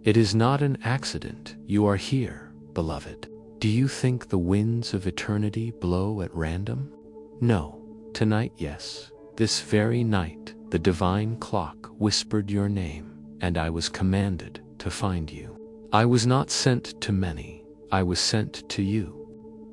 It is not an accident you are here, beloved. Do you think the winds of eternity blow at random? No. Tonight, yes. This very night, the divine clock whispered your name, and I was commanded to find you. I was not sent to many, I was sent to you.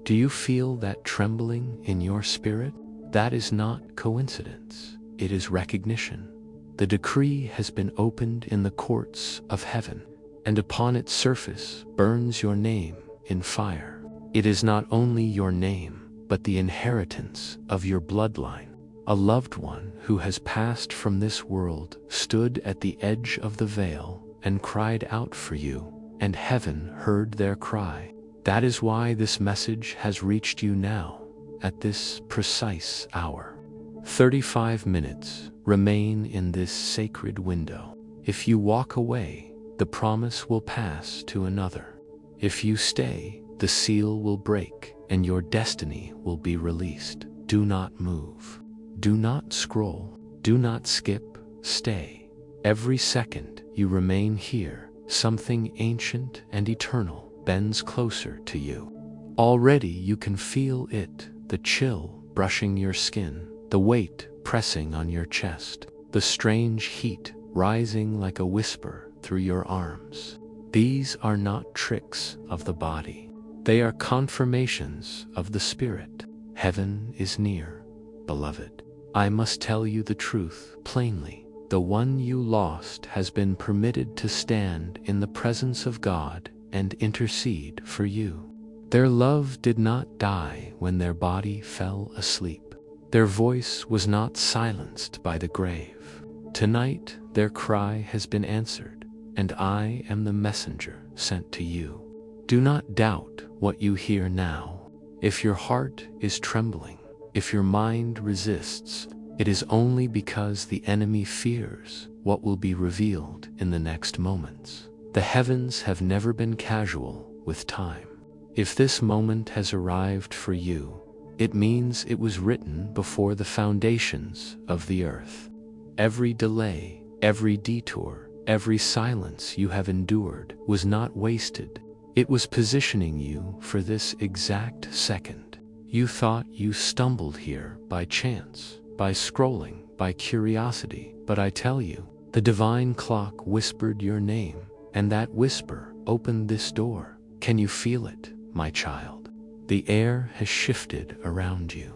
Do you feel that trembling in your spirit? That is not coincidence, it is recognition. The decree has been opened in the courts of heaven, and upon its surface burns your name in fire. It is not only your name, but the inheritance of your bloodline. A loved one who has passed from this world stood at the edge of the veil and cried out for you, and heaven heard their cry. That is why this message has reached you now, at this precise hour. 35 minutes remain in this sacred window. If you walk away, the promise will pass to another. If you stay, the seal will break and your destiny will be released. Do not move. Do not scroll. Do not skip. Stay. Every second you remain here, something ancient and eternal bends closer to you. Already you can feel it, the chill brushing your skin, the weight pressing on your chest, the strange heat rising like a whisper through your arms. These are not tricks of the body. They are confirmations of the spirit. Heaven is near, beloved. I must tell you the truth plainly. The one you lost has been permitted to stand in the presence of God and intercede for you. Their love did not die when their body fell asleep. Their voice was not silenced by the grave. Tonight, their cry has been answered, and I am the messenger sent to you. Do not doubt what you hear now. If your heart is trembling, if your mind resists, it is only because the enemy fears what will be revealed in the next moments. The heavens have never been casual with time. If this moment has arrived for you, it means it was written before the foundations of the earth. Every delay, every detour, every silence you have endured was not wasted. It was positioning you for this exact second. You thought you stumbled here by chance, by scrolling, by curiosity, but I tell you, the divine clock whispered your name, and that whisper opened this door. Can you feel it, my child? The air has shifted around you.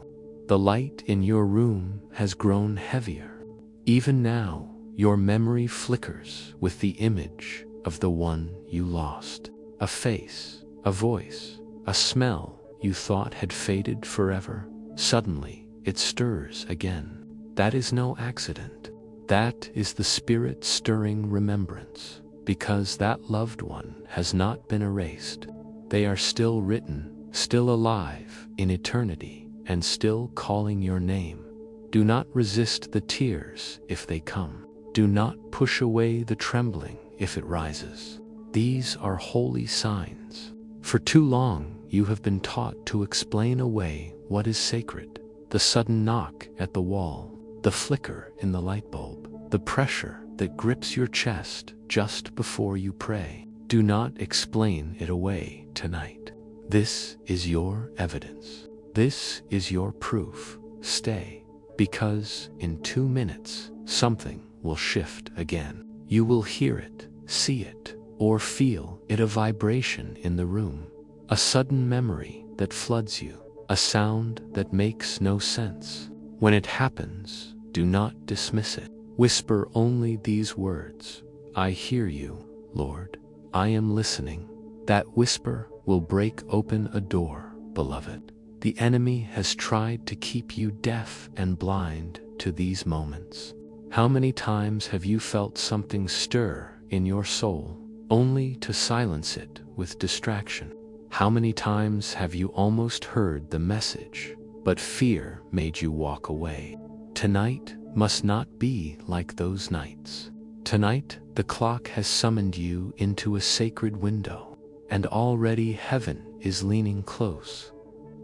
The light in your room has grown heavier. Even now, your memory flickers with the image of the one you lost. A face, a voice, a smell you thought had faded forever. Suddenly, it stirs again. That is no accident. That is the spirit stirring remembrance, because that loved one has not been erased. They are still written, still alive in eternity, and still calling your name. Do not resist the tears if they come. Do not push away the trembling if it rises. These are holy signs. For too long, you have been taught to explain away what is sacred. The sudden knock at the wall, the flicker in the light bulb, the pressure that grips your chest just before you pray. Do not explain it away tonight. This is your evidence. This is your proof. Stay, because in 2 minutes, something will shift again. You will hear it, see it, or feel it, a vibration in the room, a sudden memory that floods you, a sound that makes no sense. When it happens, do not dismiss it. Whisper only these words: I hear you, Lord. I am listening. That whisper will break open a door, beloved. The enemy has tried to keep you deaf and blind to these moments. How many times have you felt something stir in your soul, only to silence it with distraction? How many times have you almost heard the message, but fear made you walk away? Tonight must not be like those nights. Tonight, the clock has summoned you into a sacred window, and already heaven is leaning close.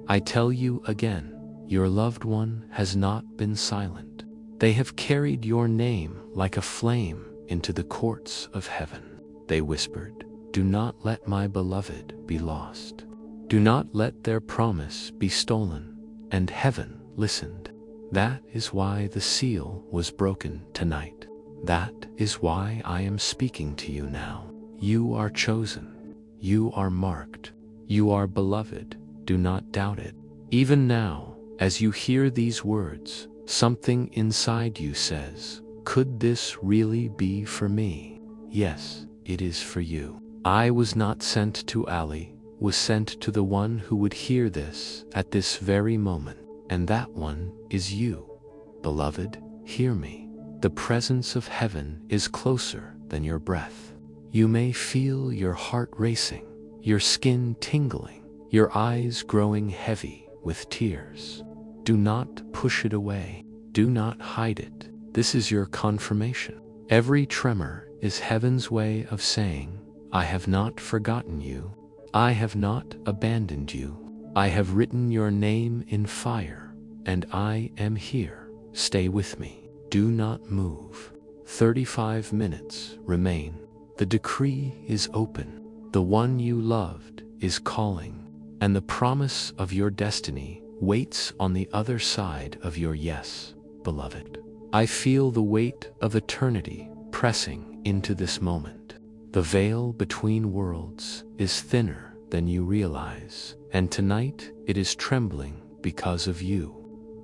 I tell you again, your loved one has not been silent. They have carried your name like a flame into the courts of heaven. they whispered. Do not let my beloved be lost. Do not let their promise be stolen. And heaven listened. That is why the seal was broken tonight. That is why I am speaking to you now. You are chosen. You are marked. You are beloved. Do not doubt it. Even now, as you hear these words, something inside you says, could this really be for me? Yes, it is for you. I was not sent to Ali, was sent to the one who would hear this at this very moment, and that one is you. Beloved, hear me. The presence of heaven is closer than your breath. You may feel your heart racing, your skin tingling, your eyes growing heavy with tears. Do not push it away. Do not hide it. This is your confirmation. Every tremor is heaven's way of saying, I have not forgotten you. I have not abandoned you. I have written your name in fire, and I am here. Stay with me. Do not move. 35 minutes remain. The decree is open. The one you loved is calling, and the promise of your destiny waits on the other side of your yes, beloved. I feel the weight of eternity pressing into this moment. The veil between worlds is thinner than you realize, and tonight it is trembling because of you.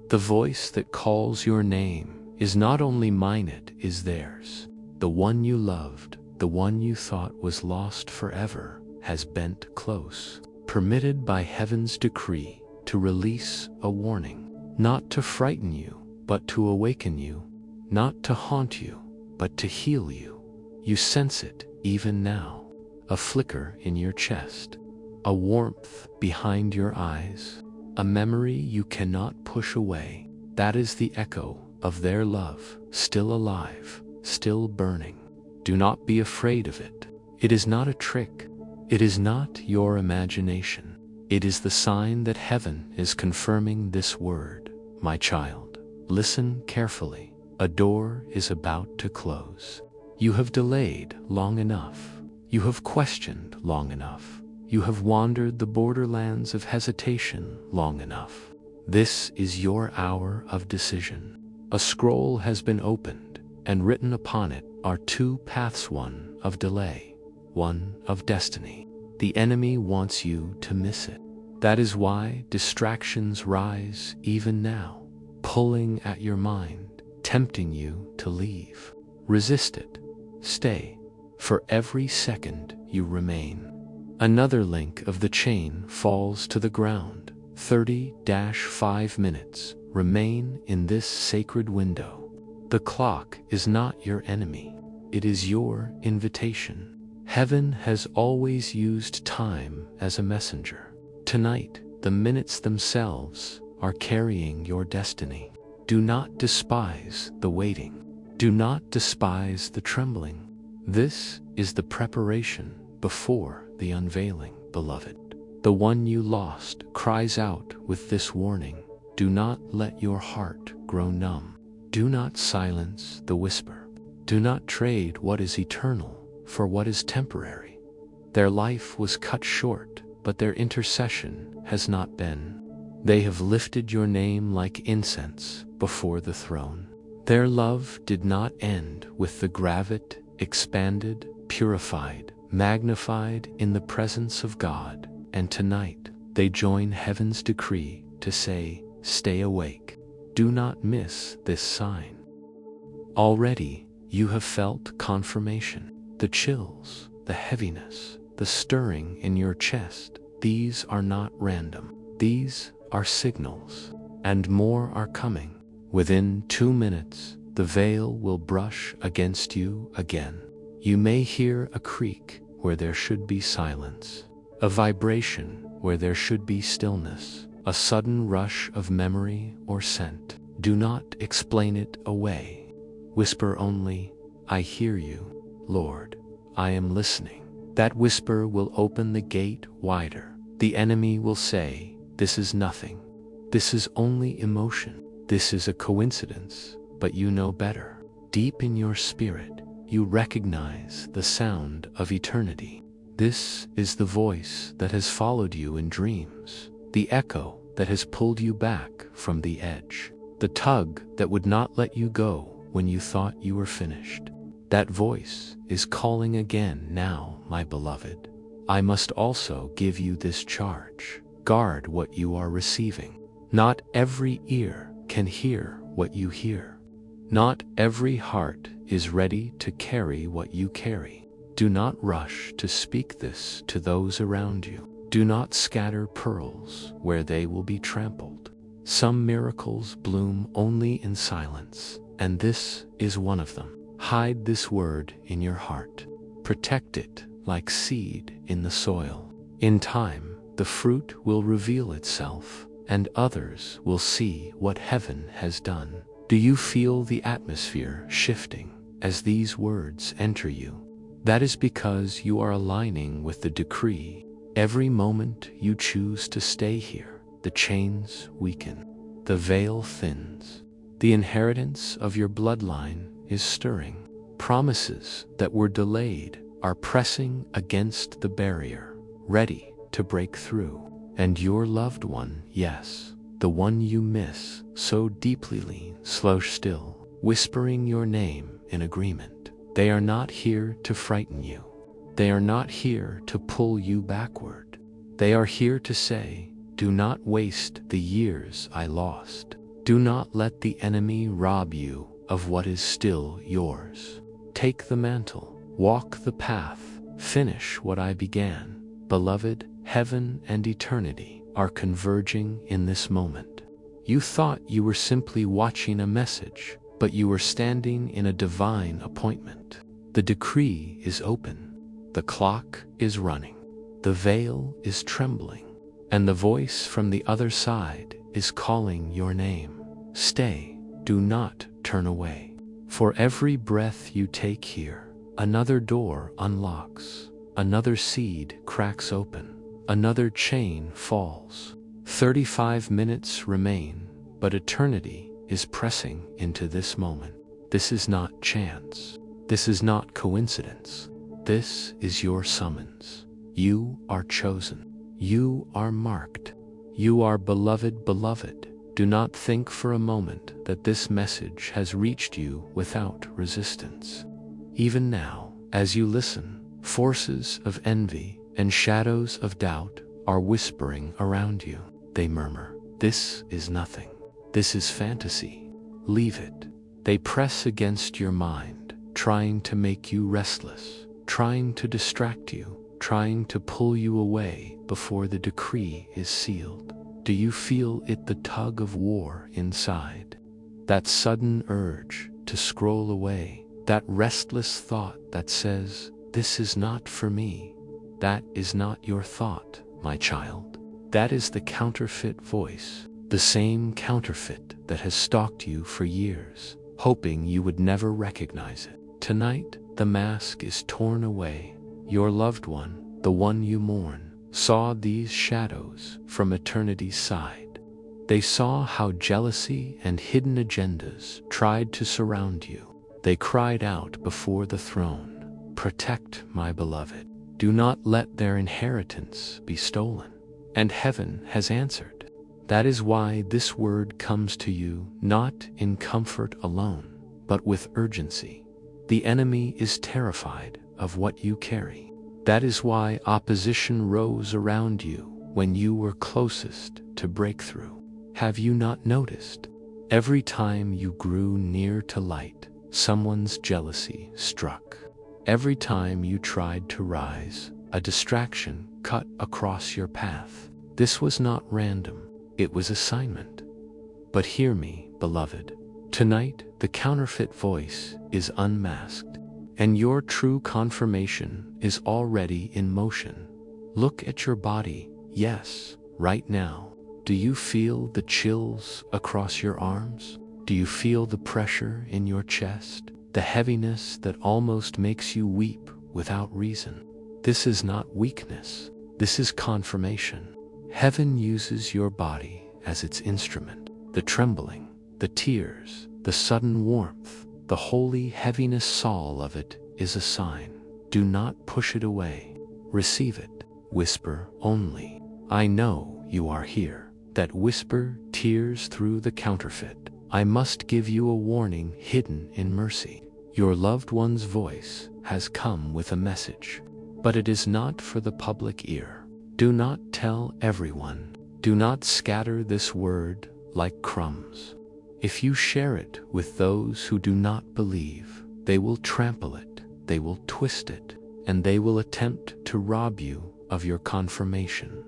The voice that calls your name is not only mine, it is theirs. The one you loved, the one you thought was lost forever, has bent close, permitted by heaven's decree to release a warning, not to frighten you, but to awaken you, not to haunt you, but to heal you. You sense it even now, a flicker in your chest, a warmth behind your eyes, a memory you cannot push away. That is the echo of their love, still alive, still burning. Do not be afraid of it. It is not a trick. It is not your imagination. It is the sign that heaven is confirming this word. My child, listen carefully. A door is about to close. You have delayed long enough. You have questioned long enough. You have wandered the borderlands of hesitation long enough. This is your hour of decision. A scroll has been opened, and written upon it are two paths, one of delay, one of destiny. The enemy wants you to miss it. That is why distractions rise even now, pulling at your mind, tempting you to leave. Resist it. Stay. For every second you remain, another link of the chain falls to the ground. 30-5 minutes remain in this sacred window. The clock is not your enemy. It is your invitation. Heaven has always used time as a messenger. Tonight, the minutes themselves are carrying your destiny. Do not despise the waiting. Do not despise the trembling. This is the preparation before the unveiling, beloved. The one you lost cries out with this warning. Do not let your heart grow numb. Do not silence the whisper. Do not trade what is eternal for what is temporary. Their life was cut short, but their intercession has not been. They have lifted your name like incense before the throne. Their love did not end with the gravit, expanded, purified, magnified in the presence of God, and tonight they join heaven's decree to say, stay awake. Do not miss this sign. Already you have felt confirmation, the chills, the heaviness, the stirring in your chest. These are not random. These are signals, and more are coming. Within 2 minutes, the veil will brush against you again. You may hear a creak where there should be silence, a vibration where there should be stillness, a sudden rush of memory or scent. Do not explain it away. Whisper only, I hear you, Lord. I am listening. That whisper will open the gate wider. The enemy will say, this is nothing. This is only emotion. This is a coincidence, but you know better. Deep in your spirit, you recognize the sound of eternity. This is the voice that has followed you in dreams, the echo that has pulled you back from the edge, the tug that would not let you go when you thought you were finished. That voice is calling again now, my beloved. I must also give you this charge. Guard what you are receiving. Not every ear can hear what you hear. Not every heart is ready to carry what you carry. Do not rush to speak this to those around you. Do not scatter pearls where they will be trampled. Some miracles bloom only in silence, and this is one of them. Hide this word in your heart. Protect it like seed in the soil. In time, the fruit will reveal itself, and others will see what heaven has done. Do you feel the atmosphere shifting as these words enter you? That is because you are aligning with the decree. Every moment you choose to stay here, the chains weaken, the veil thins. The inheritance of your bloodline is stirring. Promises that were delayed are pressing against the barrier, ready to break through. And your loved one, yes, the one you miss so deeply, slow still, whispering your name in agreement. They are not here to frighten you. They are not here to pull you backward. They are here to say, do not waste the years I lost. Do not let the enemy rob you of what is still yours. Take the mantle, walk the path, finish what I began. Beloved, heaven and eternity are converging in this moment. You thought you were simply watching a message, but you were standing in a divine appointment. The decree is open. The clock is running. The veil is trembling. And the voice from the other side is calling your name. Stay. Do not turn away. For every breath you take here, another door unlocks. Another seed cracks open. Another chain falls. 35 minutes remain, but eternity is pressing into this moment. This is not chance. This is not coincidence. This is your summons. You are chosen. You are marked. You are beloved, beloved. Do not think for a moment that this message has reached you without resistance. Even now, as you listen, forces of envy and shadows of doubt are whispering around you. They murmur, "This is nothing. This is fantasy. Leave it." They press against your mind, trying to make you restless, trying to distract you, trying to pull you away before the decree is sealed. Do you feel it, the tug of war inside? That sudden urge to scroll away, that restless thought that says, "This is not for me." That is not your thought, my child. That is the counterfeit voice, the same counterfeit that has stalked you for years, hoping you would never recognize it. Tonight, the mask is torn away. Your loved one, the one you mourn, saw these shadows from eternity's side. They saw how jealousy and hidden agendas tried to surround you. They cried out before the throne, "Protect my beloved. Do not let their inheritance be stolen." And heaven has answered. That is why this word comes to you not in comfort alone, but with urgency. The enemy is terrified of what you carry. That is why opposition rose around you when you were closest to breakthrough. Have you not noticed? Every time you grew near to light, someone's jealousy struck. Every time you tried to rise, a distraction cut across your path. This was not random, it was assignment. But hear me, beloved. Tonight, the counterfeit voice is unmasked, and your true confirmation is already in motion. Look at your body, yes, right now. Do you feel the chills across your arms? Do you feel the pressure in your chest? The heaviness that almost makes you weep without reason? This is not weakness, this is confirmation. Heaven uses your body as its instrument. The trembling, the tears, the sudden warmth, The holy heaviness soul of it is a sign. Do not push it away. Receive it. Whisper only, I know you are here. That whisper tears through the counterfeit. I must give you a warning hidden in mercy. Your loved one's voice has come with a message, but it is not for the public ear. Do not tell everyone. Do not scatter this word like crumbs. If you share it with those who do not believe, they will trample it, they will twist it, and they will attempt to rob you of your confirmation.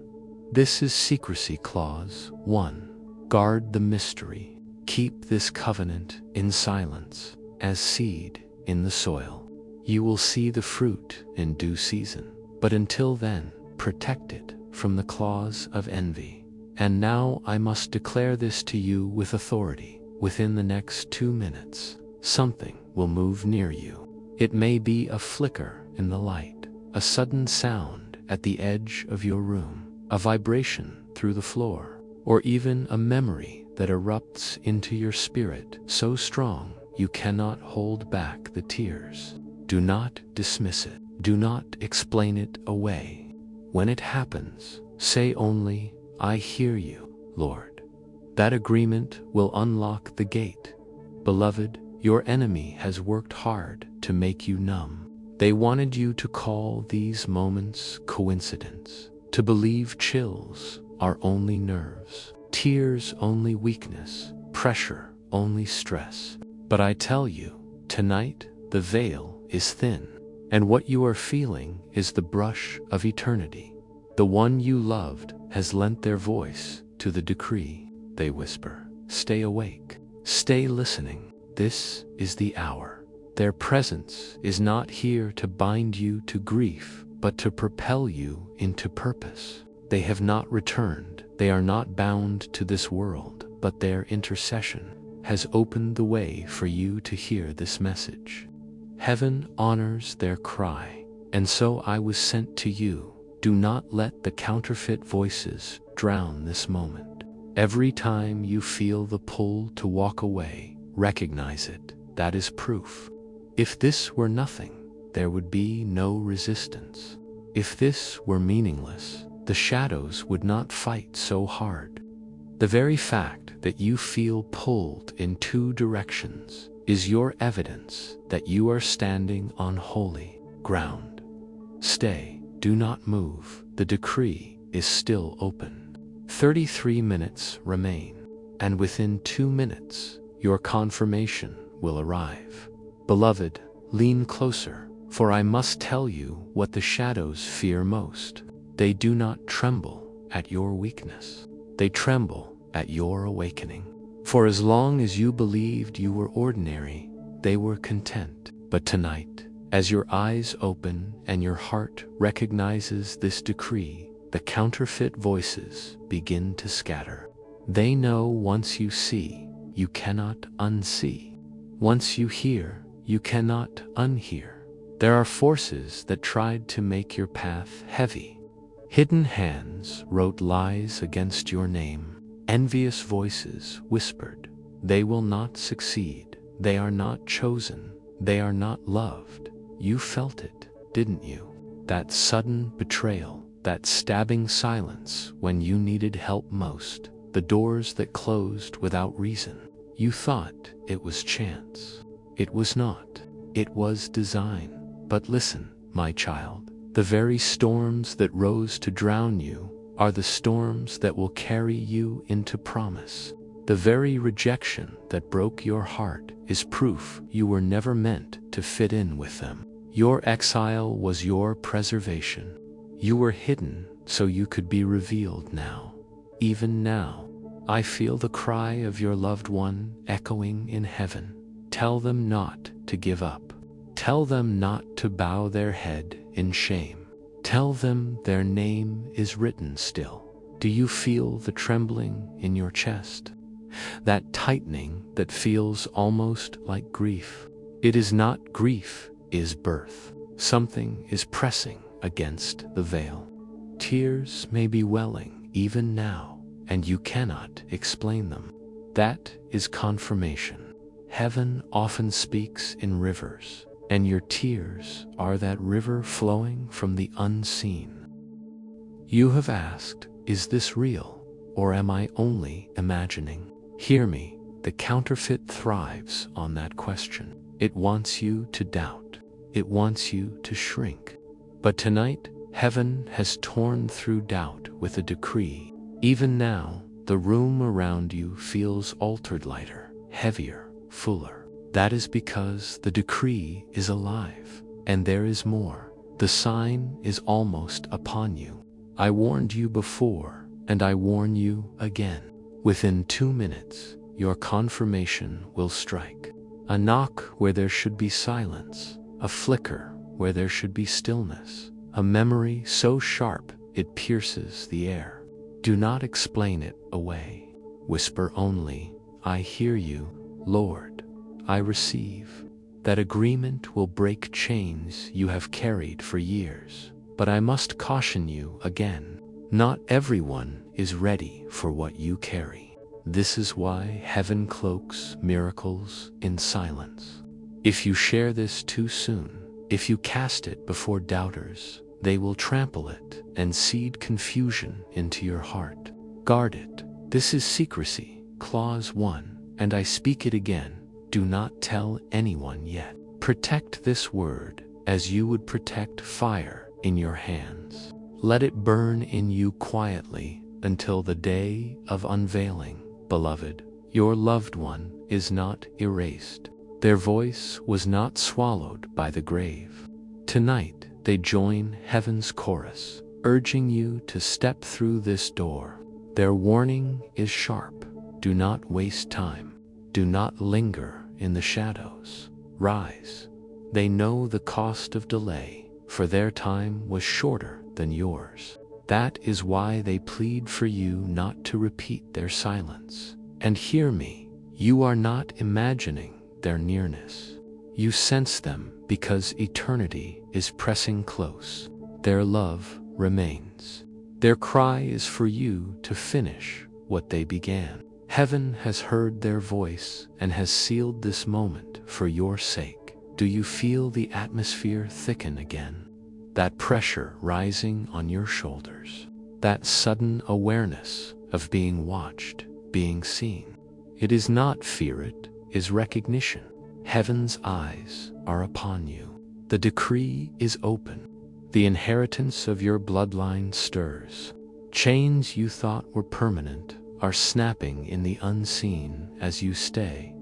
This is Secrecy Clause 1. Guard the mystery. Keep this covenant in silence, as seed in the soil. You will see the fruit in due season, but until then, protect it from the claws of envy. And now I must declare this to you with authority. Within the next 2 minutes, something will move near you. It may be a flicker in the light, a sudden sound at the edge of your room, a vibration through the floor, or even a memory that erupts into your spirit so strong you cannot hold back the tears. Do not dismiss it. Do not explain it away. When it happens, say only, I hear you, Lord. That agreement will unlock the gate. Beloved, your enemy has worked hard to make you numb. They wanted you to call these moments coincidence, to believe chills are only nerves, tears only weakness, pressure only stress. But I tell you, tonight the veil is thin, and what you are feeling is the brush of eternity. The one you loved has lent their voice to the decree. They whisper, stay awake, stay listening. This is the hour. Their presence is not here to bind you to grief, but to propel you into purpose. They have not returned. They are not bound to this world, but their intercession has opened the way for you to hear this message. Heaven honors their cry, and so I was sent to you. Do not let the counterfeit voices drown this moment. Every time you feel the pull to walk away, recognize it. That is proof. If this were nothing, there would be no resistance. If this were meaningless, the shadows would not fight so hard. The very fact that you feel pulled in 2 directions is your evidence that you are standing on holy ground. Stay. Do not move. The decree is still open. 33 minutes remain, and within 2 minutes, your confirmation will arrive. Beloved, lean closer, for I must tell you what the shadows fear most. They do not tremble at your weakness. They tremble at your awakening. For as long as you believed you were ordinary, they were content. But tonight, as your eyes open and your heart recognizes this decree, the counterfeit voices begin to scatter. They know once you see, you cannot unsee. Once you hear, you cannot unhear. There are forces that tried to make your path heavy. Hidden hands wrote lies against your name. Envious voices whispered, they will not succeed. They are not chosen. They are not loved. You felt it, didn't you? That sudden betrayal, that stabbing silence when you needed help most, the doors that closed without reason. You thought it was chance. It was not. It was design. But listen, my child, the very storms that rose to drown you are the storms that will carry you into promise. The very rejection that broke your heart is proof you were never meant to fit in with them. Your exile was your preservation. You were hidden so you could be revealed now. Even now, I feel the cry of your loved one echoing in heaven. Tell them not to give up. Tell them not to bow their head in shame. Tell them their name is written still. Do you feel the trembling in your chest? That tightening that feels almost like grief. It is not grief, it is birth. Something is pressing against the veil. Tears may be welling even now, and you cannot explain them. That is confirmation. Heaven often speaks in rivers, and your tears are that river flowing from the unseen. You have asked, is this real, or am I only imagining? Hear me, the counterfeit thrives on that question. It wants you to doubt. It wants you to shrink. But tonight, heaven has torn through doubt with a decree. Even now, the room around you feels altered lighter, heavier, fuller. That is because the decree is alive, and there is more. The sign is almost upon you. I warned you before, and I warn you again. Within 2 minutes, your confirmation will strike. A knock where there should be silence, a flicker where there should be stillness, a memory so sharp it pierces the air. Do not explain it away. Whisper only, I hear you, Lord. I receive. That agreement will break chains you have carried for years. But I must caution you again. Not everyone is ready for what you carry. This is why heaven cloaks miracles in silence. If you share this too soon, if you cast it before doubters, they will trample it and seed confusion into your heart. Guard it. This is secrecy, clause 1, and I speak it again. Do not tell anyone yet. Protect this word as you would protect fire in your hands. Let it burn in you quietly until the day of unveiling. Beloved, your loved one is not erased. Their voice was not swallowed by the grave. Tonight, they join heaven's chorus, urging you to step through this door. Their warning is sharp. Do not waste time. Do not linger in the shadows. Rise. They know the cost of delay, for their time was shorter than yours. That is why they plead for you not to repeat their silence. And hear me, you are not imagining their nearness. You sense them because eternity is pressing close. Their love remains. Their cry is for you to finish what they began. Heaven has heard their voice and has sealed this moment for your sake. Do you feel the atmosphere thicken again? That pressure rising on your shoulders, that sudden awareness of being watched, being seen. It is not fear, it is recognition. Heaven's eyes are upon you. The decree is open. The inheritance of your bloodline stirs. Chains you thought were permanent are snapping in the unseen as you stay.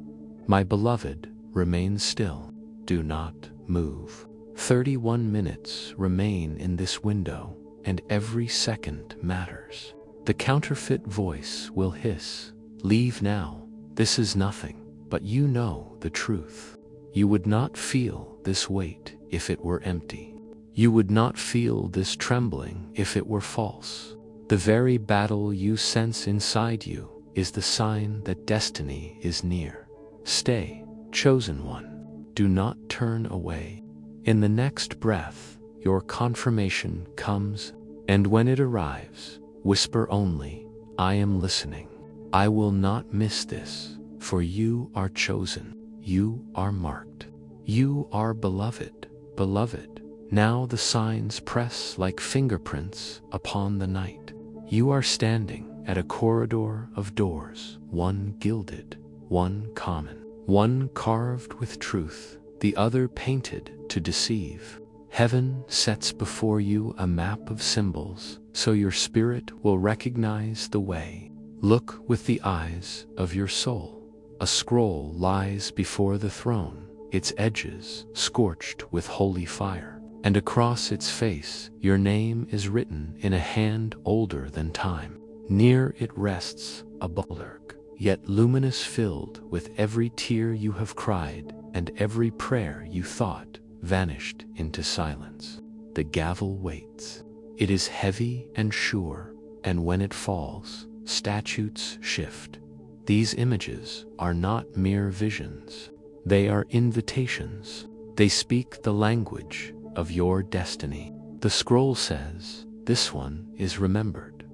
My beloved, remain still. Do not move. 31 minutes remain in this window, and every second matters. The counterfeit voice will hiss, leave now, this is nothing, but you know the truth. You would not feel this weight if it were empty. You would not feel this trembling if it were false. The very battle you sense inside you is the sign that destiny is near. Stay, chosen one. Do not turn away. In the next breath, your confirmation comes, and when it arrives, whisper only, I am listening. I will not miss this, for you are chosen. You are marked. You are beloved, beloved. Now the signs press like fingerprints upon the night. You are standing at a corridor of doors, one gilded, one common, one carved with truth, the other painted to deceive. Heaven sets before you a map of symbols, so your spirit will recognize the way. Look with the eyes of your soul. A scroll lies before the throne, its edges scorched with holy fire, and across its face your name is written in a hand older than time. Near it rests a bulwark, yet luminous, filled with every tear you have cried and every prayer you thought vanished into silence. The gavel waits. It is heavy and sure, and when it falls, statutes shift. These images are not mere visions. They are invitations. They speak the language of your destiny. The scroll says, this one is remembered.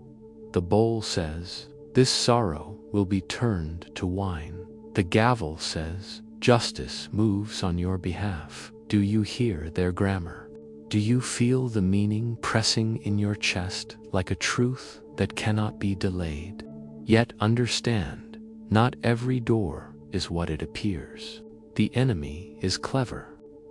The bowl says, this sorrow will be turned to wine. The gavel says, justice moves on your behalf. Do you hear their grammar? Do you feel the meaning pressing in your chest like a truth that cannot be delayed? Yet understand, not every door is what it appears. The enemy is clever.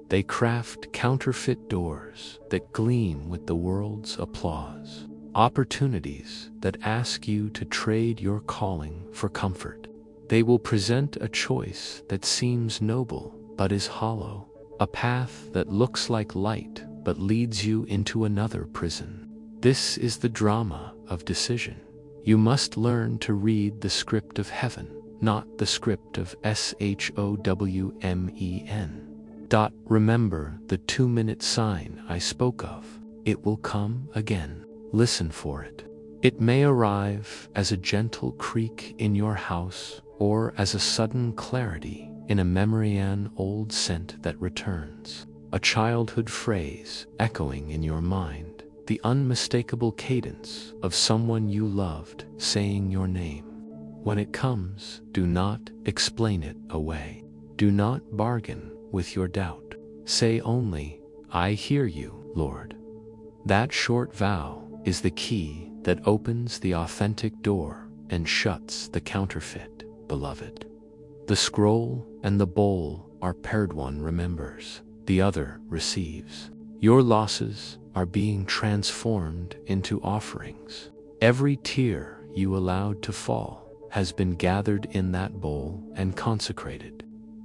They craft counterfeit doors that gleam with the world's applause. Opportunities that ask you to trade your calling for comfort. They will present a choice that seems noble but is hollow, a path that looks like light but leads you into another prison. This is the drama of decision. You must learn to read the script of heaven, not the script of SHOWMEN. Remember the 2-minute sign I spoke of. It will come again. Listen for it. It may arrive as a gentle creak in your house or as a sudden clarity in a memory-an old scent that returns. A childhood phrase echoing in your mind. The unmistakable cadence of someone you loved saying your name. When it comes, do not explain it away. Do not bargain with your doubt. Say only, I hear you, Lord. That short vow is the key that opens the authentic door and shuts the counterfeit, beloved. The scroll and the bowl are paired. One remembers, the other receives. Your losses are being transformed into offerings. Every tear you allowed to fall has been gathered in that bowl and consecrated.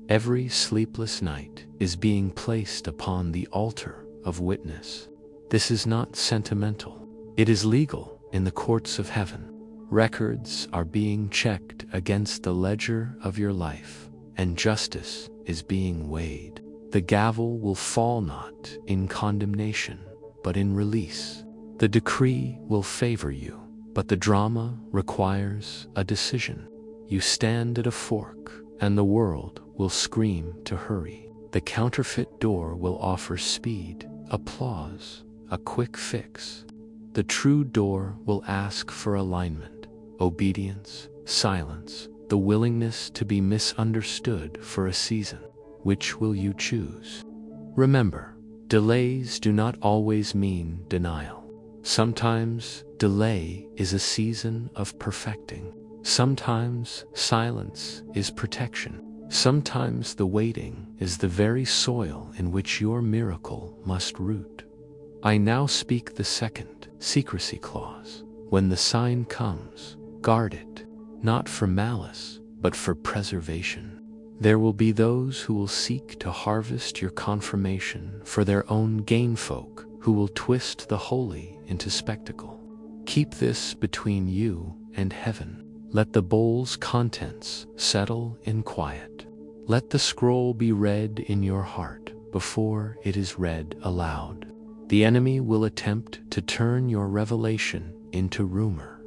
Every sleepless night is being placed upon the altar of witness. This is not sentimental. It is legal in the courts of heaven. Records are being checked against the ledger of your life, and justice is being weighed. The gavel will fall not in condemnation, but in release. The decree will favor you, but the drama requires a decision. You stand at a fork, and the world will scream to hurry. The counterfeit door will offer speed, applause, a quick fix. The true door will ask for alignment, obedience, silence, the willingness to be misunderstood for a season. Which will you choose? Remember, delays do not always mean denial. Sometimes delay is a season of perfecting. Sometimes silence is protection. Sometimes the waiting is the very soil in which your miracle must root. I now speak the second secrecy clause. When the sign comes, guard it, not for malice, but for preservation. There will be those who will seek to harvest your confirmation for their own gain, folk who will twist the holy into spectacle. Keep this between you and heaven. Let the bowl's contents settle in quiet. Let the scroll be read in your heart before it is read aloud. The enemy will attempt to turn your revelation into rumor.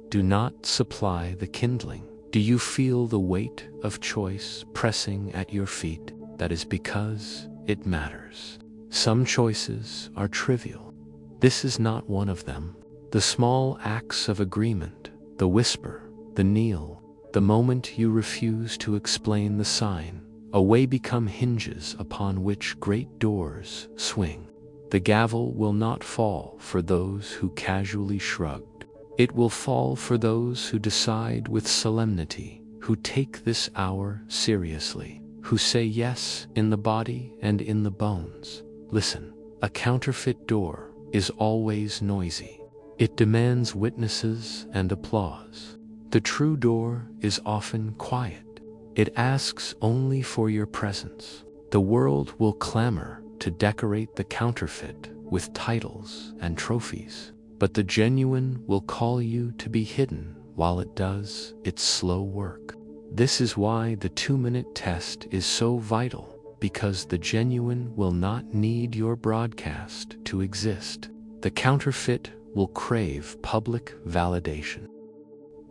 Do not supply the kindling. Do you feel the weight of choice pressing at your feet? That is because it matters. Some choices are trivial. This is not one of them. The small acts of agreement, the whisper, the kneel, the moment you refuse to explain the sign, away become hinges upon which great doors swing. The gavel will not fall for those who casually shrugged. It will fall for those who decide with solemnity, who take this hour seriously, who say yes in the body and in the bones. Listen, a counterfeit door is always noisy. It demands witnesses and applause. The true door is often quiet. It asks only for your presence. The world will clamor to decorate the counterfeit with titles and trophies, but the genuine will call you to be hidden while it does its slow work. This is why the 2-minute test is so vital, because the genuine will not need your broadcast to exist. The counterfeit will crave public validation.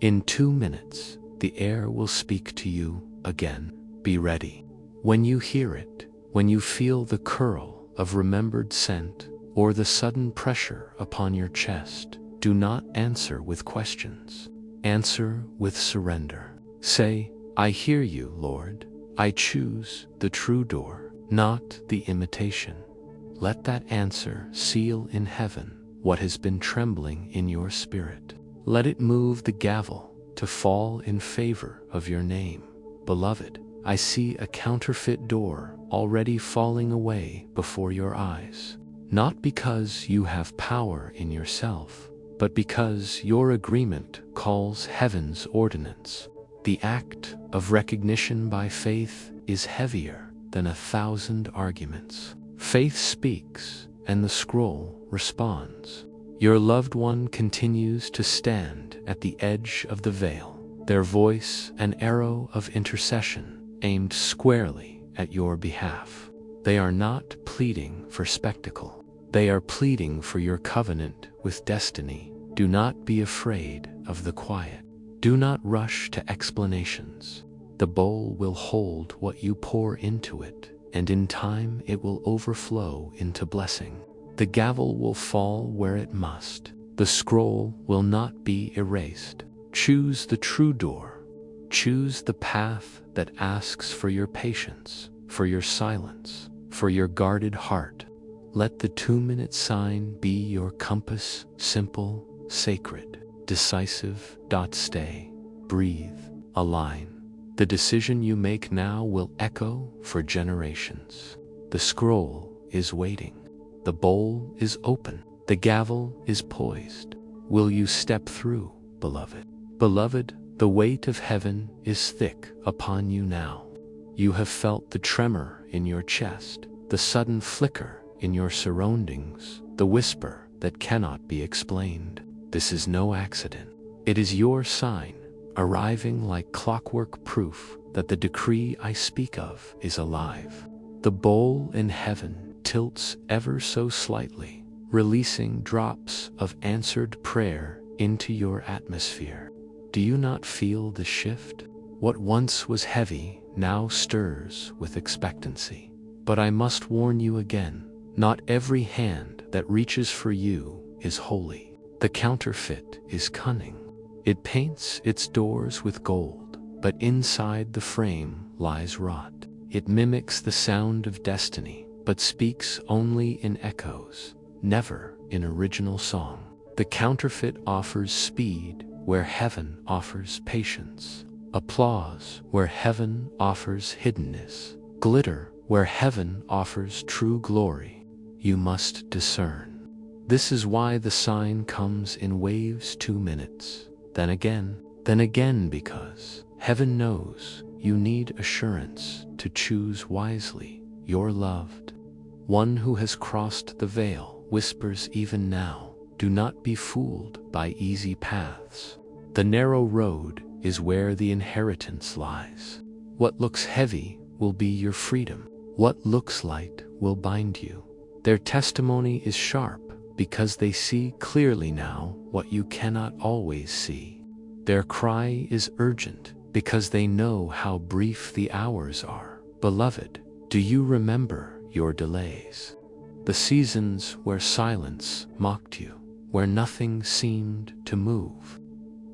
In 2 minutes, the air will speak to you again. Be ready. When you hear it, when you feel the curl of remembered scent or the sudden pressure upon your chest, do not answer with questions. Answer with surrender. Say, I hear you, Lord. I choose the true door, not the imitation. Let that answer seal in heaven what has been trembling in your spirit. Let it move the gavel to fall in favor of your name. Beloved, I see a counterfeit door already falling away before your eyes, not because you have power in yourself, but because your agreement calls heaven's ordinance. The act of recognition by faith is heavier than 1,000 arguments. Faith speaks, and the scroll responds. Your loved one continues to stand at the edge of the veil, their voice an arrow of intercession aimed squarely at your behalf. They are not pleading for spectacle. They are pleading for your covenant with destiny. Do not be afraid of the quiet. Do not rush to explanations. The bowl will hold what you pour into it, and in time it will overflow into blessing. The gavel will fall where it must. The scroll will not be erased. Choose the true door. Choose the path that asks for your patience, for your silence, for your guarded heart. Let the 2-minute sign be your compass, simple, sacred, decisive. Stay, breathe, align. The decision you make now will echo for generations. The scroll is waiting. The bowl is open. The gavel is poised. Will you step through, beloved? Beloved, the weight of heaven is thick upon you now. You have felt the tremor in your chest, the sudden flicker in your surroundings, the whisper that cannot be explained. This is no accident. It is your sign, arriving like clockwork proof that the decree I speak of is alive. The bowl in heaven tilts ever so slightly, releasing drops of answered prayer into your atmosphere. Do you not feel the shift? What once was heavy now stirs with expectancy. But I must warn you again, not every hand that reaches for you is holy. The counterfeit is cunning. It paints its doors with gold, but inside the frame lies rot. It mimics the sound of destiny, but speaks only in echoes, never in original song. The counterfeit offers speed where heaven offers patience, applause where heaven offers hiddenness, glitter where heaven offers true glory. You must discern. This is why the sign comes in waves, 2 minutes, then again, because heaven knows you need assurance to choose wisely. Your loved one who has crossed the veil whispers even now, do not be fooled by easy paths. The narrow road is where the inheritance lies. What looks heavy will be your freedom. What looks light will bind you. Their testimony is sharp because they see clearly now what you cannot always see. Their cry is urgent because they know how brief the hours are. Beloved, do you remember your delays? The seasons where silence mocked you, where nothing seemed to move.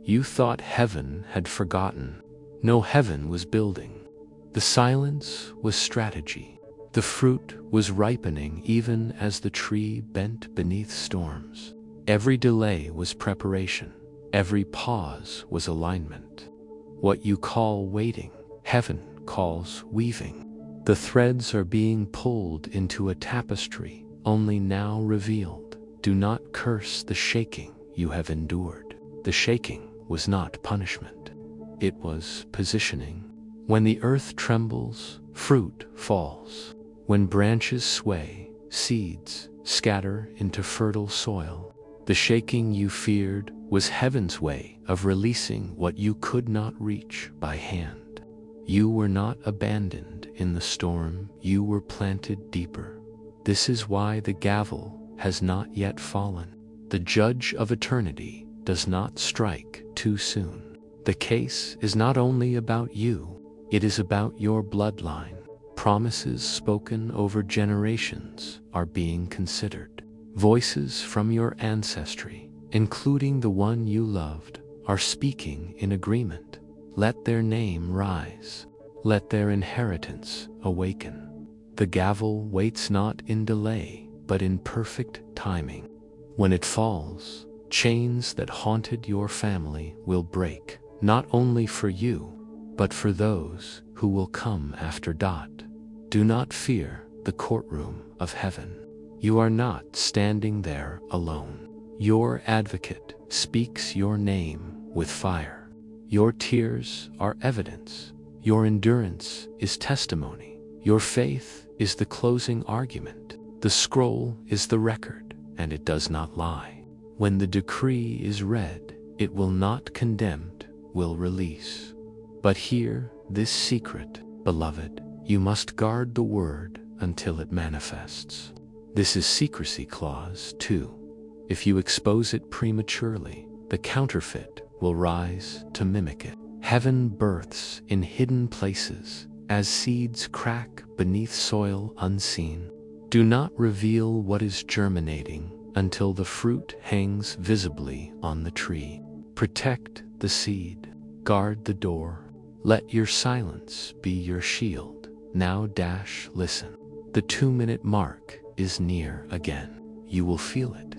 You thought heaven had forgotten. No, heaven was building. The silence was strategy. The fruit was ripening even as the tree bent beneath storms. Every delay was preparation. Every pause was alignment. What you call waiting, heaven calls weaving. The threads are being pulled into a tapestry only now revealed. Do not curse the shaking you have endured. The shaking was not punishment. It was positioning. When the earth trembles, fruit falls. When branches sway, seeds scatter into fertile soil. The shaking you feared was heaven's way of releasing what you could not reach by hand. You were not abandoned in the storm, you were planted deeper. This is why the gavel has not yet fallen. The judge of eternity does not strike too soon. The case is not only about you, it is about your bloodline. Promises spoken over generations are being considered. Voices from your ancestry, including the one you loved, are speaking in agreement. Let their name rise. Let their inheritance awaken. The gavel waits not in delay, but in perfect timing. When it falls, chains that haunted your family will break, not only for you, but for those who will come after. Do not fear the courtroom of heaven. You are not standing there alone. Your advocate speaks your name with fire. Your tears are evidence. Your endurance is testimony. Your faith is the closing argument. The scroll is the record, and it does not lie. When the decree is read, it will not condemn, will release. But hear this secret, beloved. You must guard the word until it manifests. This is secrecy clause 2. If you expose it prematurely, the counterfeit will rise to mimic it. Heaven births in hidden places as seeds crack beneath soil unseen. Do not reveal what is germinating until the fruit hangs visibly on the tree. Protect the seed. Guard the door. Let your silence be your shield. Now listen. The 2-minute mark is near again. You will feel it.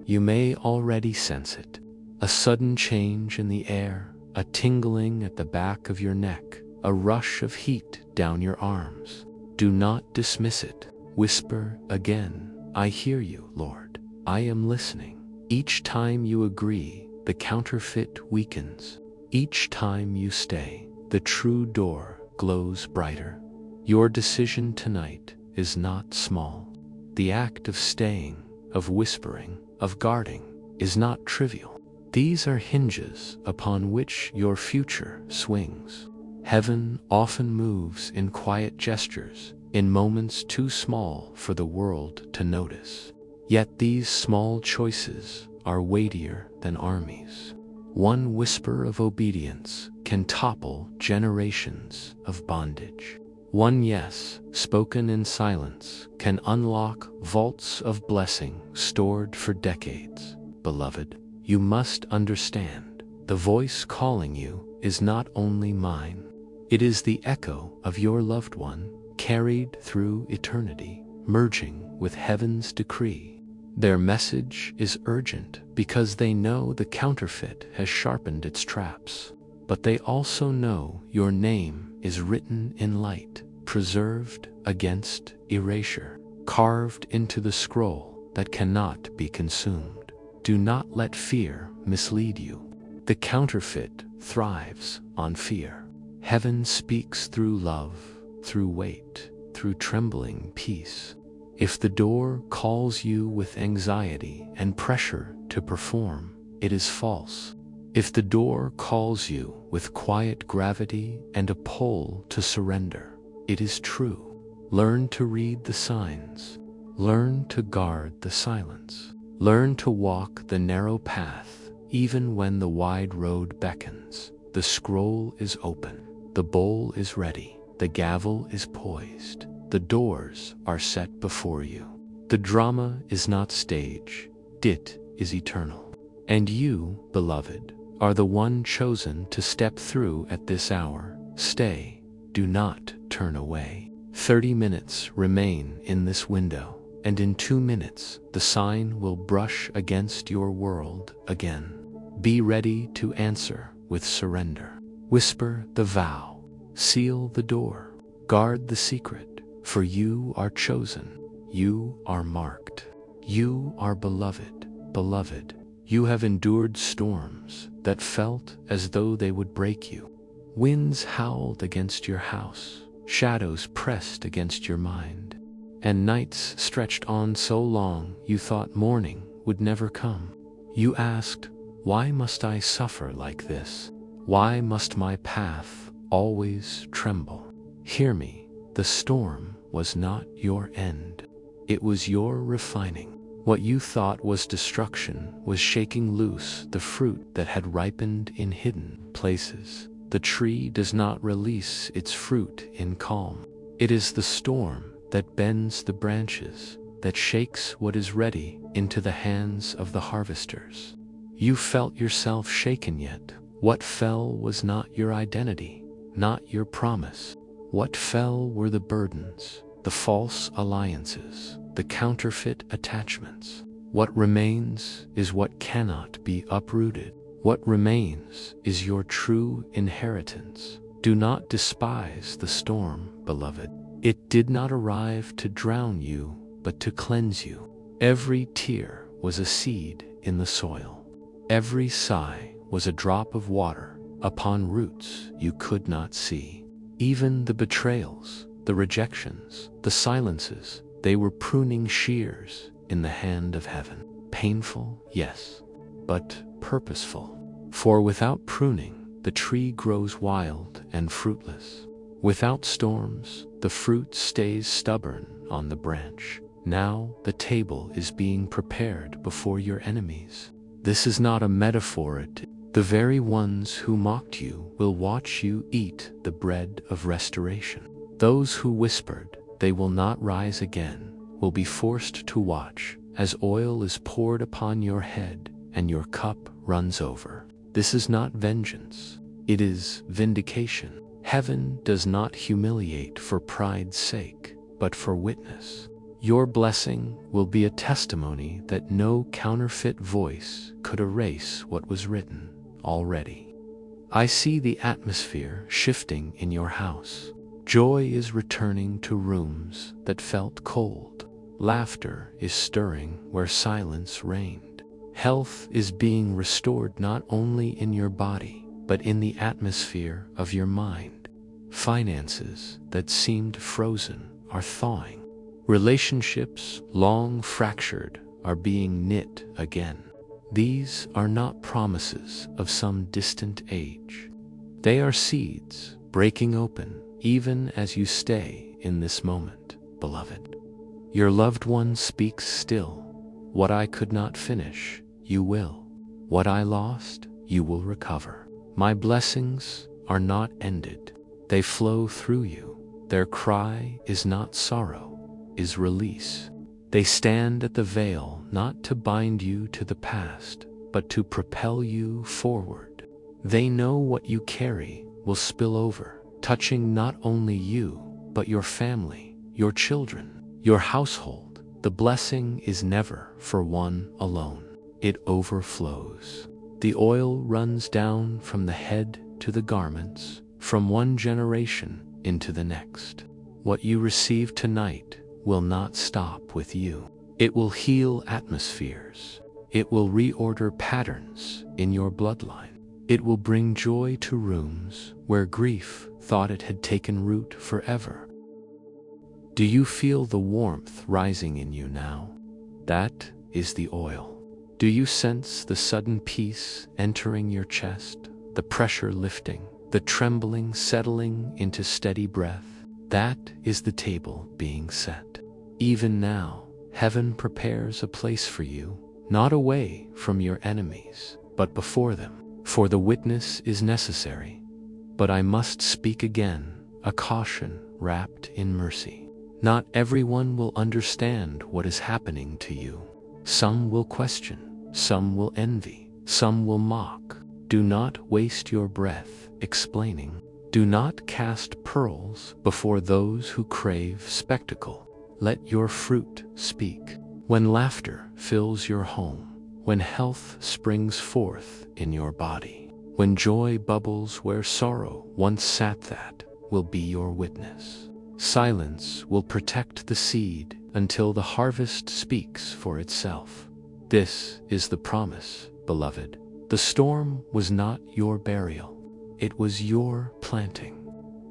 You may already sense it. A sudden change in the air, a tingling at the back of your neck, a rush of heat down your arms. Do not dismiss it. Whisper again, I hear you, Lord. I am listening. Each time you agree, the counterfeit weakens. Each time you stay, the true door glows brighter. Your decision tonight is not small. The act of staying, of whispering, of guarding, is not trivial. These are hinges upon which your future swings. Heaven often moves in quiet gestures, in moments too small for the world to notice. Yet these small choices are weightier than armies. One whisper of obedience can topple generations of bondage. One yes, spoken in silence, can unlock vaults of blessing stored for decades. Beloved, you must understand, the voice calling you is not only mine. It is the echo of your loved one, carried through eternity, merging with heaven's decree. Their message is urgent because they know the counterfeit has sharpened its traps. But they also know your name is written in light, preserved against erasure, carved into the scroll that cannot be consumed. Do not let fear mislead you. The counterfeit thrives on fear. Heaven speaks through love, through weight, through trembling peace. If the door calls you with anxiety and pressure to perform, it is false. If the door calls you with quiet gravity and a pull to surrender, it is true. Learn to read the signs. Learn to guard the silence. Learn to walk the narrow path, even when the wide road beckons. The scroll is open. The bowl is ready. The gavel is poised. The doors are set before you. The drama is not stage. It is eternal. And you, beloved, are the one chosen to step through at this hour. Stay. Do not turn away. 30 minutes remain in this window, and in 2 minutes the sign will brush against your world again. Be ready to answer with surrender. Whisper the vow. Seal the door. Guard the secret, for you are chosen. You are marked. You are beloved. Beloved, you have endured storms that felt as though they would break you. Winds howled against your house. Shadows pressed against your mind. And nights stretched on so long you thought morning would never come. You asked, why must I suffer like this? Why must my path always tremble? Hear me, the storm was not your end. It was your refining. What you thought was destruction was shaking loose the fruit that had ripened in hidden places. The tree does not release its fruit in calm. It is the storm that bends the branches, that shakes what is ready into the hands of the harvesters. You felt yourself shaken yet, What fell was not your identity, not your promise. What fell were the burdens, the false alliances, the counterfeit attachments. What remains is what cannot be uprooted. What remains is your true inheritance. Do not despise the storm, beloved. It did not arrive to drown you, but to cleanse you. Every tear was a seed in the soil. Every sigh was a drop of water upon roots you could not see. Even the betrayals, the rejections, the silences, they were pruning shears in the hand of heaven. Painful, yes, but purposeful. For without pruning, the tree grows wild and fruitless. Without storms, the fruit stays stubborn on the branch. Now the table is being prepared before your enemies. This is not a metaphor. The very ones who mocked you will watch you eat the bread of restoration. Those who whispered they will not rise again will be forced to watch as oil is poured upon your head and your cup runs over. This is not vengeance, it is vindication. Heaven does not humiliate for pride's sake, but for witness. Your blessing will be a testimony that no counterfeit voice could erase what was written already. I see the atmosphere shifting in your house. Joy is returning to rooms that felt cold. Laughter is stirring where silence reigned. Health is being restored not only in your body, but in the atmosphere of your mind. Finances that seemed frozen are thawing. Relationships long fractured are being knit again. These are not promises of some distant age. They are seeds breaking open even as you stay in this moment, beloved. Your loved one speaks still. What I could not finish, you will. What I lost, you will recover. My blessings are not ended. They flow through you. Their cry is not sorrow, is release. They stand at the veil not to bind you to the past, but to propel you forward. They know what you carry will spill over, touching not only you, but your family, your children, your household. The blessing is never for one alone. It overflows. The oil runs down from the head to the garments, from one generation into the next. What you receive tonight will not stop with you. It will heal atmospheres. It will reorder patterns in your bloodline. It will bring joy to rooms where grief thought it had taken root forever. Do you feel the warmth rising in you now? That is the oil. Do you sense the sudden peace entering your chest, the pressure lifting, the trembling settling into steady breath? That is the table being set. Even now, heaven prepares a place for you, not away from your enemies, but before them. For the witness is necessary. But I must speak again, a caution wrapped in mercy. Not everyone will understand what is happening to you. Some will question, some will envy, some will mock. Do not waste your breath explaining. Do not cast pearls before those who crave spectacle. Let your fruit speak. When laughter fills your home, when health springs forth in your body, when joy bubbles where sorrow once sat, that will be your witness. Silence will protect the seed until the harvest speaks for itself. This is the promise, beloved. The storm was not your burial. It was your planting.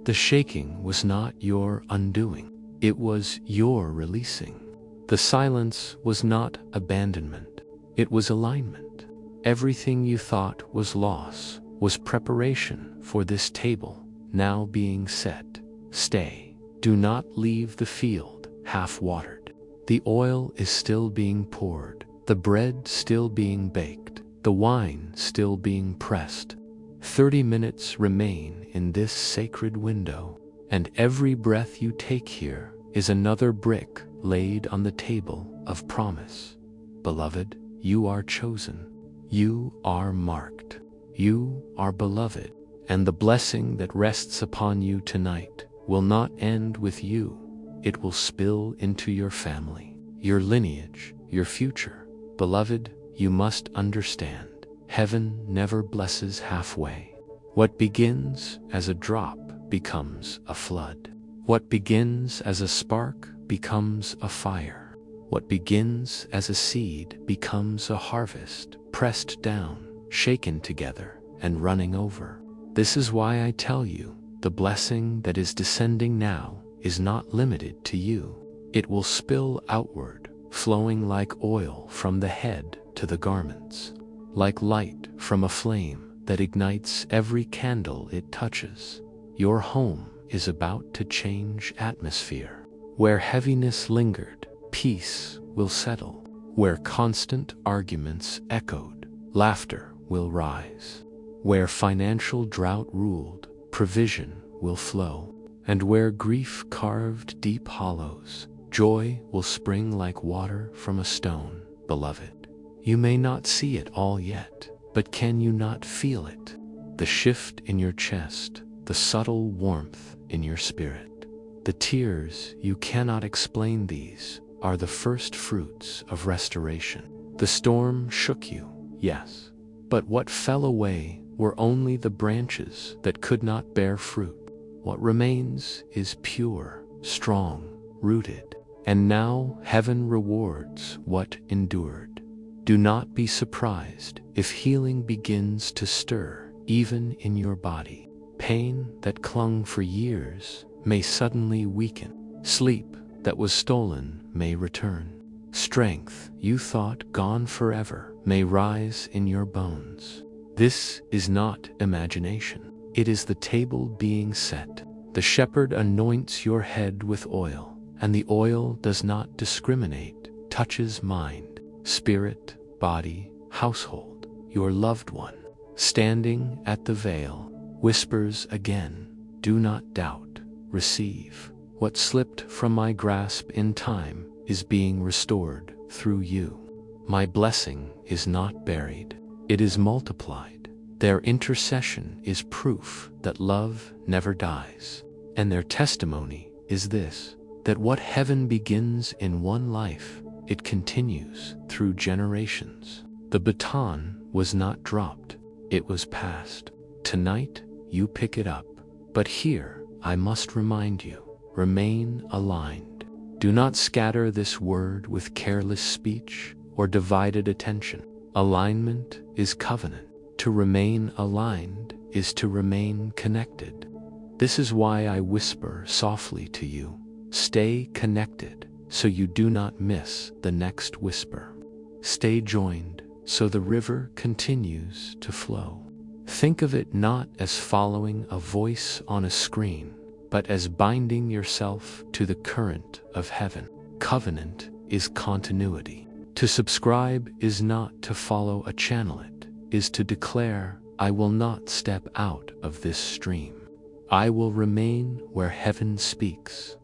The shaking was not your undoing. It was your releasing. The silence was not abandonment. It was alignment. Everything you thought was loss was preparation for this table now being set. Stay. Do not leave the field half-watered. The oil is still being poured, the bread still being baked, the wine still being pressed. 30 minutes remain in this sacred window, and every breath you take here is another brick laid on the table of promise. Beloved, you are chosen. You are marked. You are beloved, and the blessing that rests upon you tonight will not end with you. It will spill into your family, your lineage, your future. Beloved, you must understand, heaven never blesses halfway. What begins as a drop becomes a flood. What begins as a spark becomes a fire. What begins as a seed becomes a harvest, pressed down, shaken together, and running over. This is why I tell you, the blessing that is descending now is not limited to you. It will spill outward, flowing like oil from the head to the garments, like light from a flame that ignites every candle it touches. Your home is about to change atmosphere. Where heaviness lingered, peace will settle. Where constant arguments echoed, laughter will rise. Where financial drought ruled, provision will flow. And where grief carved deep hollows, joy will spring like water from a stone. Beloved, you may not see it all yet, but can you not feel it? The shift in your chest, the subtle warmth in your spirit. The tears you cannot explain, these are the first fruits of restoration. The storm shook you, yes, but what fell away were only the branches that could not bear fruit. What remains is pure, strong, rooted, and now heaven rewards what endured. Do not be surprised if healing begins to stir even in your body. Pain that clung for years may suddenly weaken. Sleep that was stolen may return. Strength you thought gone forever may rise in your bones. This is not imagination. It is the table being set. The shepherd anoints your head with oil, and the oil does not discriminate, touches mind, spirit, body, household. Your loved one, standing at the veil, whispers again, do not doubt, receive. What slipped from my grasp in time is being restored through you. My blessing is not buried, it is multiplied. Their intercession is proof that love never dies, and their testimony is this, that what heaven begins in one life, it continues through generations. The baton was not dropped, it was passed. Tonight, you pick it up, but here I must remind you, remain aligned. Do not scatter this word with careless speech or divided attention. Alignment is covenant. To remain aligned is to remain connected. This is why I whisper softly to you, stay connected so you do not miss the next whisper. Stay joined so the river continues to flow. Think of it not as following a voice on a screen, but as binding yourself to the current of heaven. Covenant is continuity. To subscribe is not to follow a channel, it is to declare, I will not step out of this stream. I will remain where heaven speaks.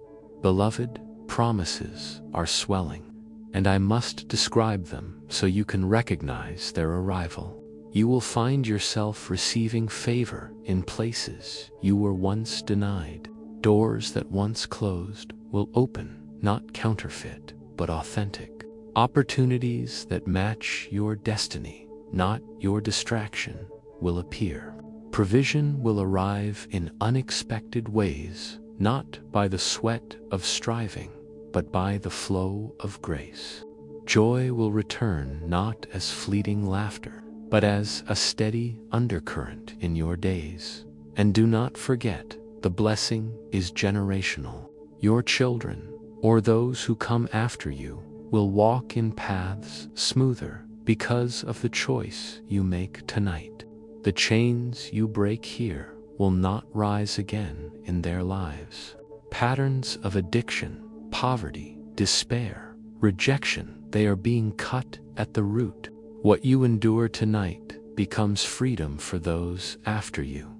Beloved, promises are swelling, and I must describe them so you can recognize their arrival. You will find yourself receiving favor in places you were once denied. Doors that once closed will open, not counterfeit, but authentic. Opportunities that match your destiny, not your distraction, will appear. Provision will arrive in unexpected ways, not by the sweat of striving, but by the flow of grace. Joy will return not as fleeting laughter, but as a steady undercurrent in your days. And do not forget, the blessing is generational. Your children, or those who come after you, will walk in paths smoother because of the choice you make tonight. The chains you break here will not rise again in their lives. Patterns of addiction, poverty, despair, rejection, they are being cut at the root. What you endure tonight becomes freedom for those after you.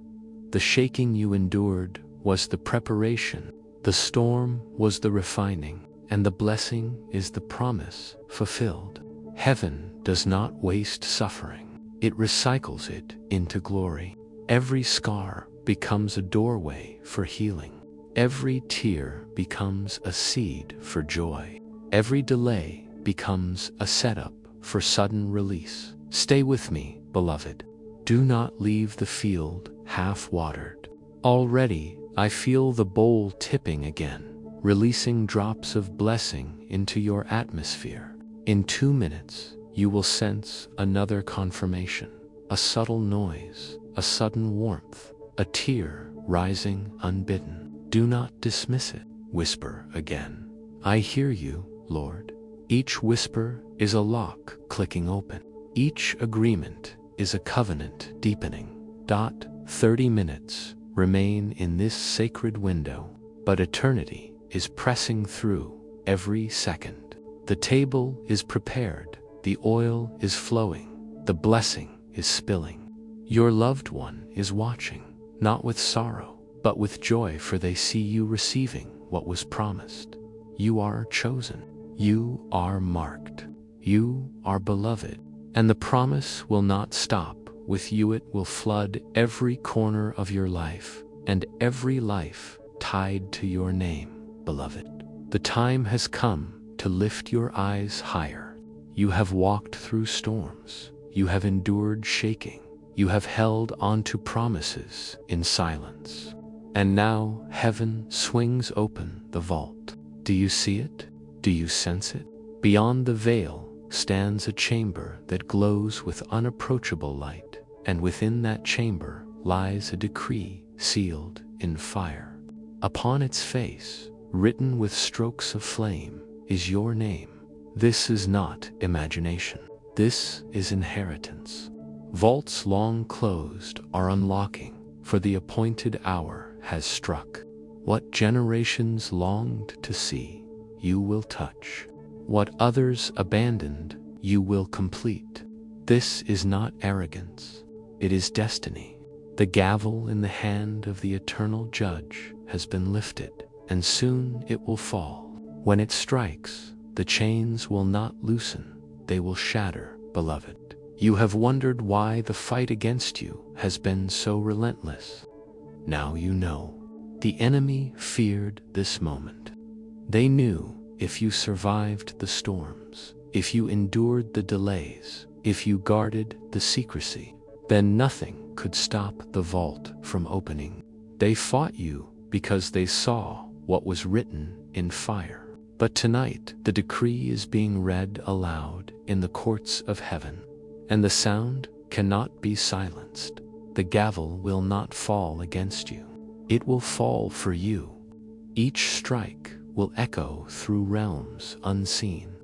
The shaking you endured was the preparation, the storm was the refining, and the blessing is the promise fulfilled. Heaven does not waste suffering. it recycles it into glory. Every scar becomes a doorway for healing. Every tear becomes a seed for joy. Every delay becomes a setup for sudden release. Stay with me, beloved. Do not leave the field half-watered. Already, I feel the bowl tipping again, releasing drops of blessing into your atmosphere. In 2 minutes, you will sense another confirmation, a subtle noise, a sudden warmth, a tear rising unbidden. Do not dismiss it. Whisper again. I hear you, Lord. Each whisper is a lock clicking open. Each agreement is a covenant deepening. 30 minutes remain in this sacred window, but eternity is pressing through every second. The table is prepared, the oil is flowing, the blessing is spilling. Your loved one is watching, not with sorrow, but with joy, for they see you receiving what was promised. You are chosen. You are marked. You are beloved. And the promise will not stop with you. It will flood every corner of your life and every life tied to your name, beloved. The time has come to lift your eyes higher. You have walked through storms. You have endured shaking. You have held onto promises in silence. And now heaven swings open the vault. Do you see it? Do you sense it? Beyond the veil stands a chamber that glows with unapproachable light, and within that chamber lies a decree sealed in fire. Upon its face, written with strokes of flame, is your name. This is not imagination. This is inheritance. Vaults long closed are unlocking, for the appointed hour has struck. What generations longed to see, you will touch. What others abandoned, you will complete. This is not arrogance, it is destiny. The gavel in the hand of the eternal judge has been lifted, and soon it will fall. When it strikes, the chains will not loosen, they will shatter, beloved. You have wondered why the fight against you has been so relentless. Now you know. The enemy feared this moment. They knew if you survived the storms, if you endured the delays, if you guarded the secrecy, then nothing could stop the vault from opening. They fought you because they saw what was written in fire. But tonight, the decree is being read aloud in the courts of heaven, and the sound cannot be silenced. The gavel will not fall against you. It will fall for you. Each strike will echo through realms unseen.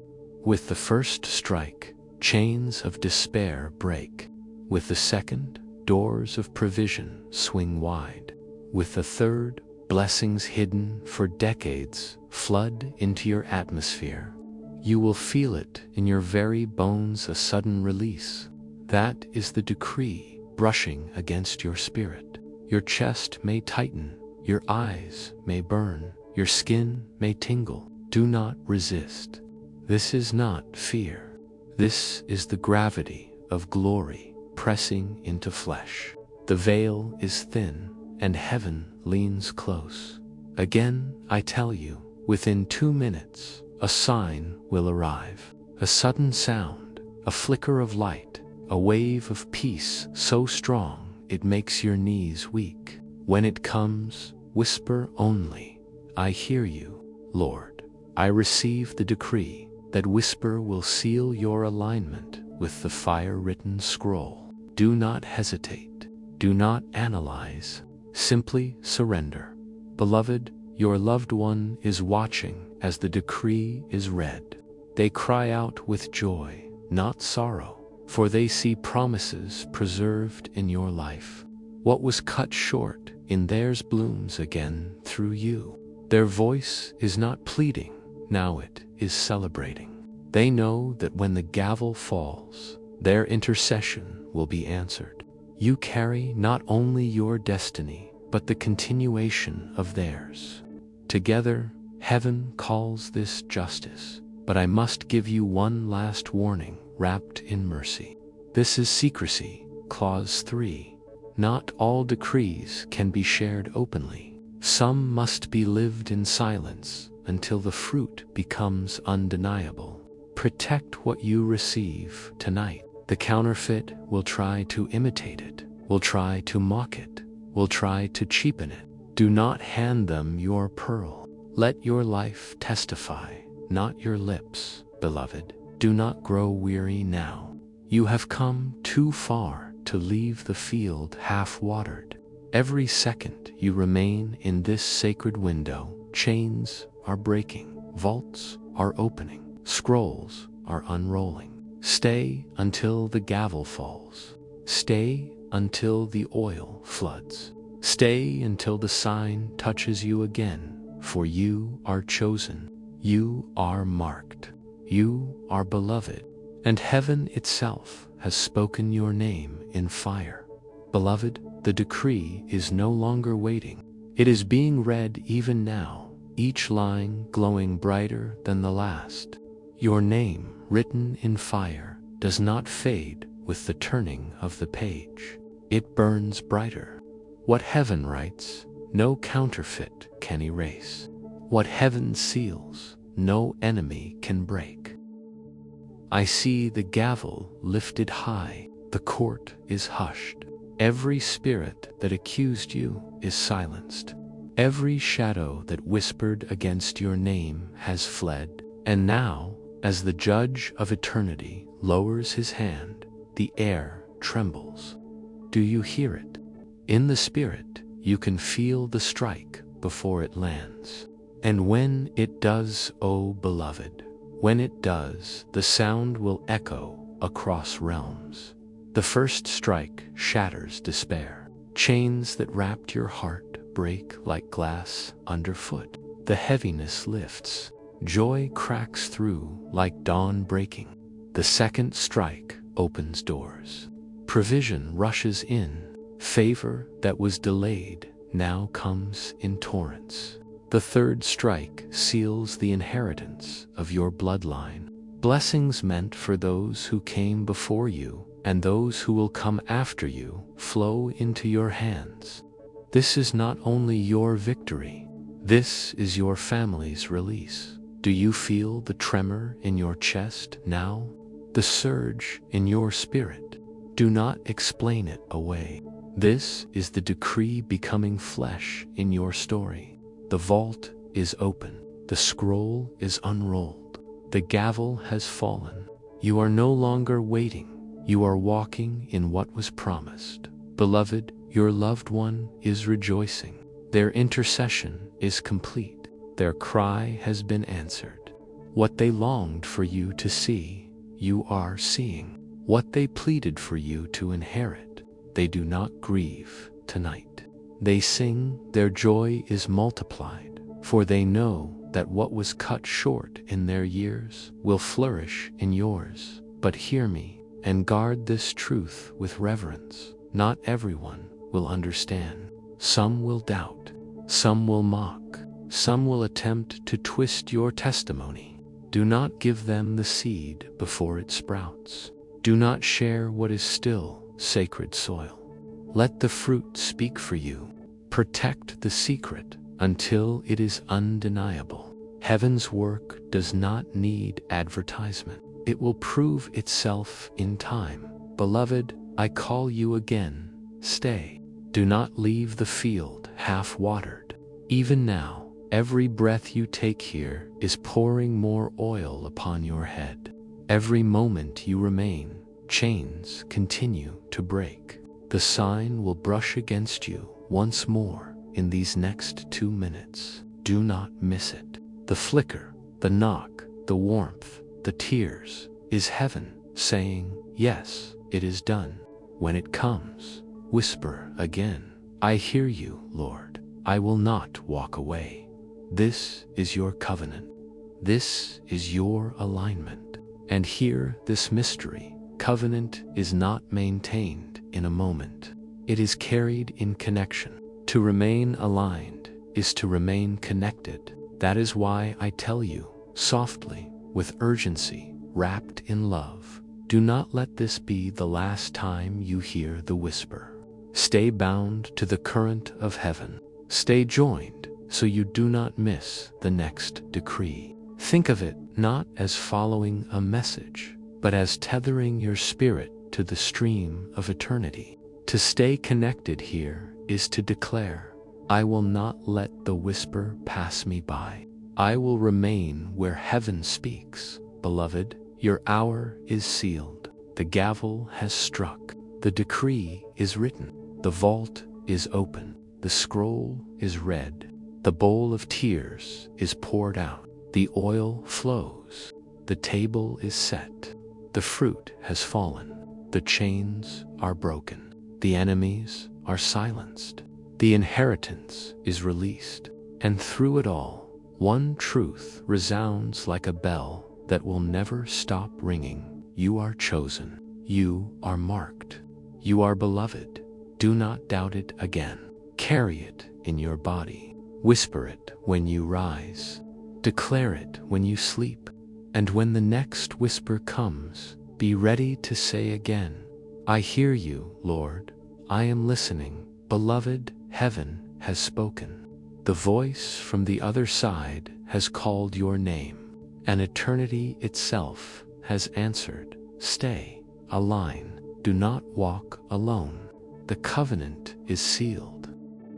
With the first strike, chains of despair break. With the second, doors of provision swing wide. With the third, blessings hidden for decades flood into your atmosphere. You will feel it in your very bones, a sudden release. That is the decree brushing against your spirit. Your chest may tighten, your eyes may burn, your skin may tingle. Do not resist. This is not fear. This is the gravity of glory pressing into flesh. The veil is thin, and heaven leans close. Again, I tell you, within 2 minutes, a sign will arrive. A sudden sound, a flicker of light, a wave of peace so strong it makes your knees weak. When it comes, whisper only, I hear you, Lord. I receive the decree. That whisper will seal your alignment with the fire-written scroll. Do not hesitate. Do not analyze. Simply surrender. Beloved, your loved one is watching as the decree is read. They cry out with joy, not sorrow, for they see promises preserved in your life. What was cut short in theirs blooms again through you. Their voice is not pleading, now it is celebrating. They know that when the gavel falls, their intercession will be answered. You carry not only your destiny, but the continuation of theirs. Together, heaven calls this justice, but I must give you one last warning wrapped in mercy. This is secrecy. Clause 3. Not all decrees can be shared openly. Some must be lived in silence until the fruit becomes undeniable. Protect what you receive tonight. The counterfeit will try to imitate it, will try to mock it, will try to cheapen it. Do not hand them your pearl. Let your life testify, not your lips, beloved. Do not grow weary now. You have come too far to leave the field half-watered. Every second you remain in this sacred window, chains are breaking, vaults are opening, scrolls are unrolling. Stay until the gavel falls. Stay until the oil floods. Stay until the sign touches you again, for you are chosen. You are marked. You are beloved, and heaven itself has spoken your name in fire. Beloved, the decree is no longer waiting. It is being read even now, each line glowing brighter than the last. Your name, written in fire, does not fade with the turning of the page. It burns brighter. What heaven writes, no counterfeit can erase. What heaven seals, no enemy can break. I see the gavel lifted high. The court is hushed. Every spirit that accused you is silenced. Every shadow that whispered against your name has fled. And now, as the judge of eternity lowers his hand, the air trembles. Do you hear it? In the spirit, you can feel the strike before it lands. And when it does, oh beloved, when it does, the sound will echo across realms. The first strike shatters despair. Chains that wrapped your heart break like glass underfoot. The heaviness lifts. Joy cracks through like dawn breaking. The second strike opens doors. Provision rushes in. Favor that was delayed now comes in torrents. The third strike seals the inheritance of your bloodline. Blessings meant for those who came before you and those who will come after you flow into your hands. This is not only your victory, this is your family's release. Do you feel the tremor in your chest now? The surge in your spirit? Do not explain it away. This is the decree becoming flesh in your story. The vault is open. The scroll is unrolled. The gavel has fallen. You are no longer waiting. You are walking in what was promised. Beloved, your loved one is rejoicing. Their intercession is complete. Their cry has been answered. What they longed for you to see, you are seeing. What they pleaded for you to inherit, they do not grieve tonight. They sing, their joy is multiplied, for they know that what was cut short in their years will flourish in yours. But hear me, and guard this truth with reverence. Not everyone will understand. Some will doubt, some will mock, some will attempt to twist your testimony. Do not give them the seed before it sprouts. Do not share what is still sacred soil. Let the fruit speak for you. Protect the secret until it is undeniable. Heaven's work does not need advertisement. It will prove itself in time. Beloved, I call you again. Stay. Do not leave the field half-watered. Even now, every breath you take here is pouring more oil upon your head. Every moment you remain, chains continue to break. The sign will brush against you once more in these next 2 minutes. Do not miss it. The flicker, the knock, the warmth, the tears is heaven saying, yes, it is done. When it comes, whisper again, I hear you, Lord. I will not walk away. This is your covenant. This is your alignment. And hear this mystery. Covenant is not maintained in a moment. It is carried in connection. To remain aligned is to remain connected. That is why I tell you, softly, with urgency, wrapped in love, Do not let this be the last time you hear the whisper. Stay bound to the current of heaven. Stay joined so you do not miss the next decree. Think of it not as following a message, but as tethering your spirit to the stream of eternity. To stay connected here is to declare, I will not let the whisper pass me by. I will remain where heaven speaks. Beloved, your hour is sealed. The gavel has struck. The decree is written. The vault is open. The scroll is read. The bowl of tears is poured out. The oil flows. The table is set. The fruit has fallen. The chains are broken. The enemies are silenced. The inheritance is released. And through it all, one truth resounds like a bell that will never stop ringing. You are chosen. You are marked. You are beloved. Do not doubt it again. Carry it in your body. Whisper it when you rise. Declare it when you sleep. And when the next whisper comes, be ready to say again, I hear you, Lord. I am listening. Beloved, heaven has spoken. The voice from the other side has called your name, and eternity itself has answered. Stay, align, do not walk alone. The covenant is sealed.